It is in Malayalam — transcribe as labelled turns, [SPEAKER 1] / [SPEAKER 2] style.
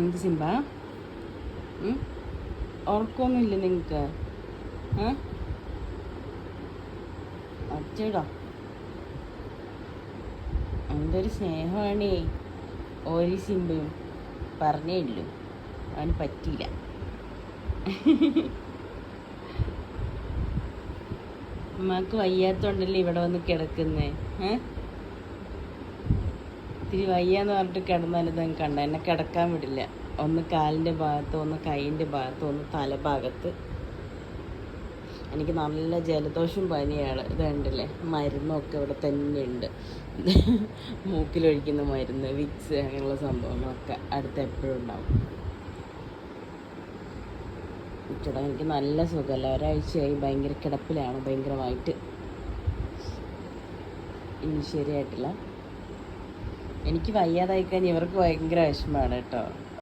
[SPEAKER 1] എന്ത് സിംബ? ഉറക്കമൊന്നുമില്ല നിങ്ങൾക്ക്? അച്ചടാ, എന്തൊരു സ്നേഹമാണേ ഓരി സിംബയും. പറഞ്ഞേ ഇല്ലു, അവന് പറ്റിയില്ല. അമ്മക്ക് വയ്യാത്തോണ്ടല്ലേ ഇവിടെ വന്ന് കിടക്കുന്നേ. ഇത്തിരി വയ്യാന്ന് പറഞ്ഞിട്ട് കിടന്നാലിത് കണ്ട എന്നെ കിടക്കാൻ വിടില്ല. ഒന്ന് കാലിൻ്റെ ഭാഗത്ത്, ഒന്ന് കൈയിൻ്റെ ഭാഗത്ത്, ഒന്ന് തലഭാഗത്ത്. എനിക്ക് നല്ല ജലദോഷം പനിയാണ്. ഇത് കണ്ടില്ലേ, മരുന്നൊക്കെ ഇവിടെ തന്നെ ഉണ്ട്. മൂക്കിലൊഴിക്കുന്ന മരുന്ന്, വിക്സ്, അങ്ങനെയുള്ള സംഭവങ്ങളൊക്കെ അടുത്ത് എപ്പോഴും ഉണ്ടാവും. ചേട്ടാ എനിക്ക് നല്ല സുഖമല്ല, ഒരാഴ്ചയായി ഭയങ്കര കിടപ്പിലാണ്, ഭയങ്കരമായിട്ട്. ഇനി ശരിയായിട്ടില്ല. എനിക്ക് വയ്യാതായി കഴിഞ്ഞാൽ ഇവർക്ക് ഭയങ്കര വിഷമമാണ് കേട്ടോ.